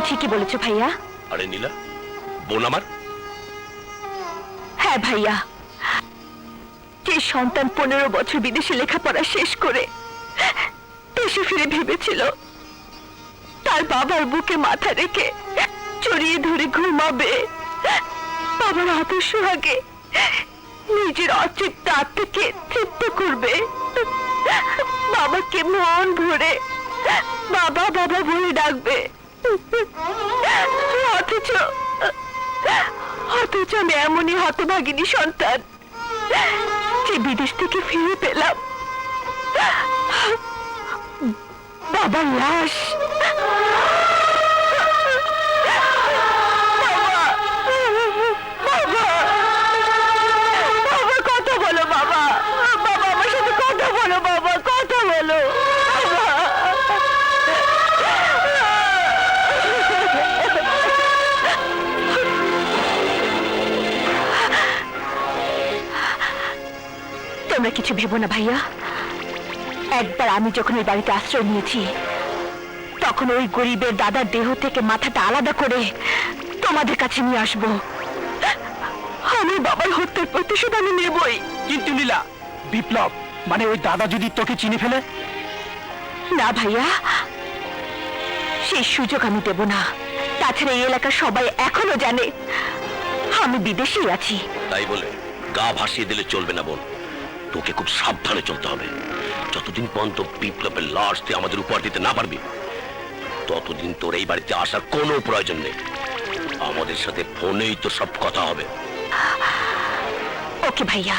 ঠিকই বলেছো ভাইয়া। আরে নীলা, বোন আমার। হ্যাঁ ভাইয়া, যে সন্তান 15 বছর বিদেশে লেখাপড়া শেষ করে দেশে ফিরে ভেবেছিল তার বাবার বুকে মাথা রেখে জড়িয়ে ধরে ঘুমাবে, বাবার আদর সোহাগে নিজের অতৃপ্ত আত্মাকে তৃপ্ত করবে, বাবাকে মন ভরে বাবা বাবা বলে ডাকবে। অথচ অথচ আমি এমনই হতভাগিনী সন্তান যে বিদেশ থেকে ফিরে পেলাম বাবার লাশ। কথা বলো বাবা, বাবা আমার সাথে কথা বলো, বাবা কথা বলো। তোমরা কিছু ভেবো না ভাইয়া, একবার আমি যখন ওই বাড়িতে আশ্রয় নিয়েছি তখন ওই গরিবের দাদার দেহ থেকে মাথাটা আলাদা করে তোমাদের কাছে নিয়ে আসবো। আমি বাবার হত্যার প্রতিশোধ আমি নেবই। কিন্তু নীলা, বিপ্লব মানে ওই দাদা যদি তোকে চিনে ফেলে? না ভাইয়া, সেই সুযোগ আমি দেব না। তাছাড়া এই এলাকার সবাই এখনো জানে আমি বিদেশেই আছি। তাই বলে গা ভাসিয়ে দিলে চলবে না বোন, তোকে খুব সাবধানে চলতে হবে। যতদিন পর্যন্ত বিপ্লবের লাশ তুই আমাদের উপহার দিতে না পারবি ততদিন তোর এই বাড়িতে আসার কোনো প্রয়োজন নেই। আমাদের সাথে ফোনেই তো সব কথা হবে। ওকে ভাইয়া।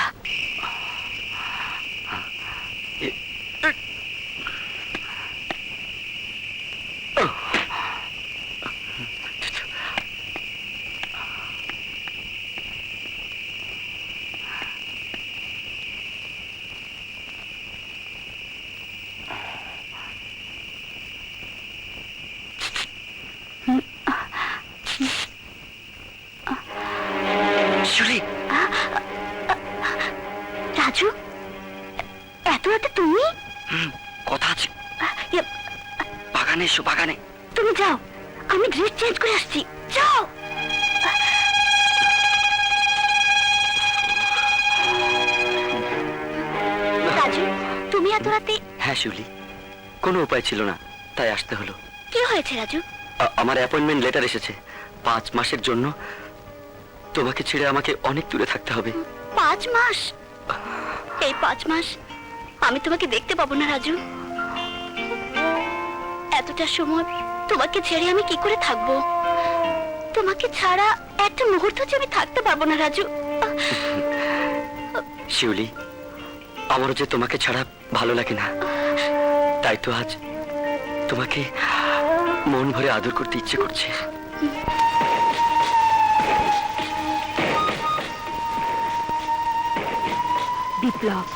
রাজু, এত রাতে তুমি? কথা আছে, বাগানে এসো, বাগানে। তুমি যাও, আমি ড্রেস চেঞ্জ করে আসছি। যাও। রাজু, তুমি এত রাতে? হ্যাঁ শিউলি, কোনো উপায় ছিল না, তাই আসতে হলো। কি হয়েছে রাজু? আমার অ্যাপয়েন্টমেন্ট লেটার এসেছে। 5 মাসের জন্য তোমাকে ছেড়ে আমাকে অনেক দূরে থাকতে হবে। 5 মাস? এই 5 মাস আমি তোমাকে দেখতে পাবো না রাজু। এতটা সময় তোমাকে ছেড়ে আমি কি করে থাকবো? তোমাকে ছাড়া একটা মুহূর্ত যে আমি থাকতে পারবো না রাজু। শিউলি, আমারও যে তোমাকে ছাড়া ভালো লাগে না, তাই তো আজ তোমাকে মন ভরে আদর করতে ইচ্ছে করছে। বিপ্লব,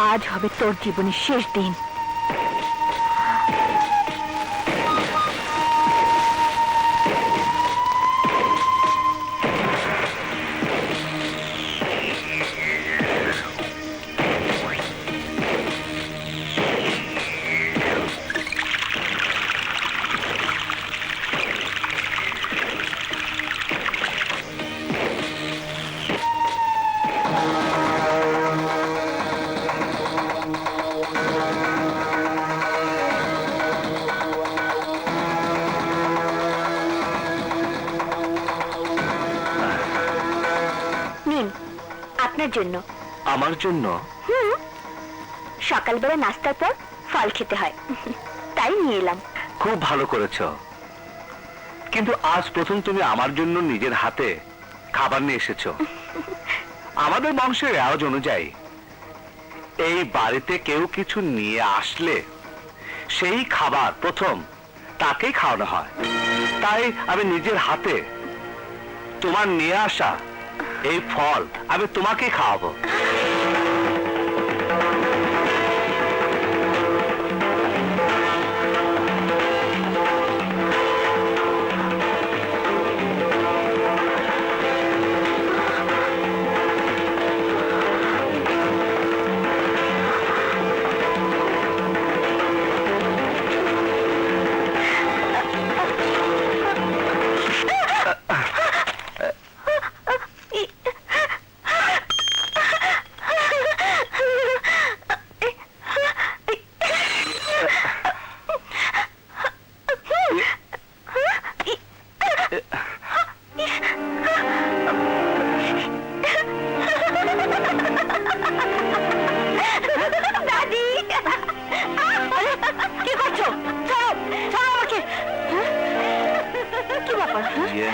আজ হবে তোর জীবনের শেষ দিন। আপনার জন্য। আমার জন্য? সকালবেলা নাস্তার পর ফল খেতে হয়, তাই নিয়ে এলাম। খুব ভালো করেছো, কিন্তু আজ প্রথম তুমি আমার জন্য নিজের হাতে খাবার নিয়ে এসেছো। আমাদের বংশের রেওয়াজ অনুযায়ী এই বাড়িতে কেউ কিছু নিয়ে আসলে সেই খাবার প্রথম তাকেই খাওয়ানো হয়। তাই আমি নিজের হাতে তোমার নিয়ে আসা এই ফল আমি তোমাকে খাওয়াবো। ইয়ে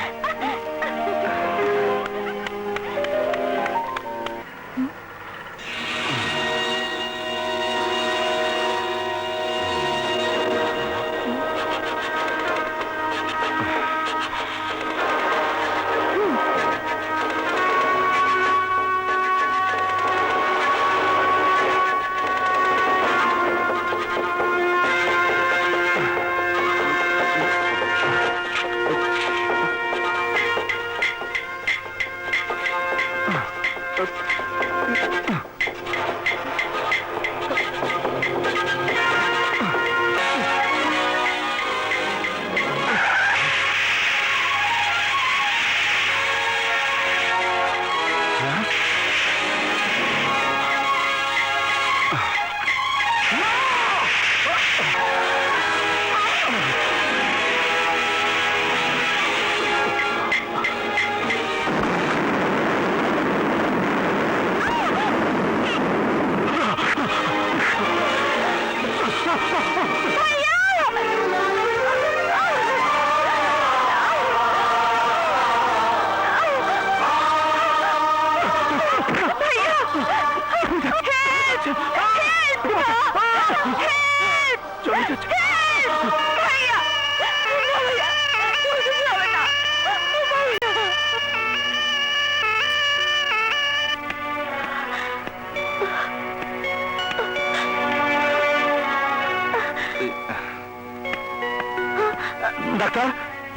ডাক্তার,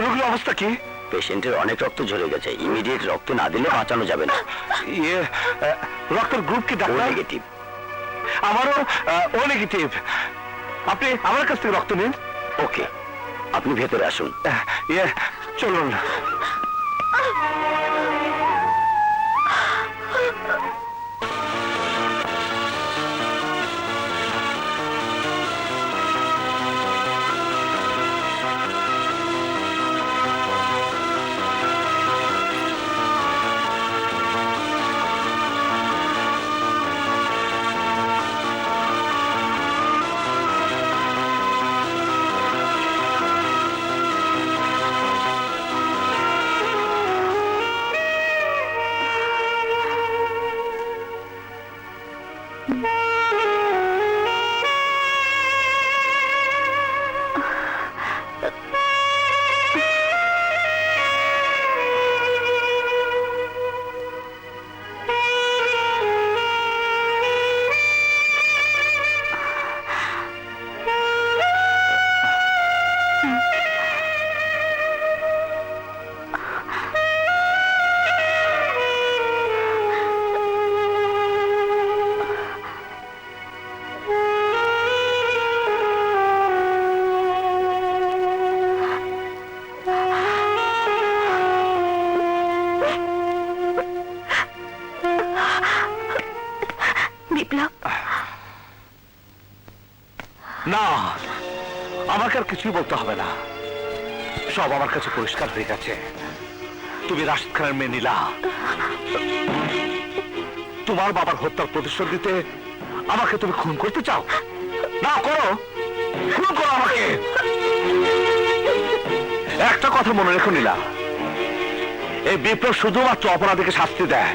রোগীর অবস্থা কি? পেশেন্টের অনেক রক্ত ঝরে গেছে, ইমিডিয়েট রক্ত না দিলে বাঁচানো যাবে না। ইয়ে রক্তের গ্রুপ কি ডাক্তার? নেগেটিভ। আমারও ও নেগেটিভ। আপনি আমার কাছ থেকে রক্ত নিন। ওকে, আপনি ভেতরে আসুন। ইয়ে চলুন। বিপ্লব, না, আমাকে আর কিছুই বলতে হবে না, সব আমার কাছে পরিষ্কার হয়ে গেছে। তুমি রাশিদ খানের মেয়ে নীলা। তোমার বাবার হত্যার প্রতিশোধ দিতে আমাকে তুমি খুন করতে চাও? না, করো, খুন করো আমাকে। একটা কথা মনে রেখো নীলা, এই বিপ্লব শুধুমাত্র অপরাধীকে শাস্তি দেয়,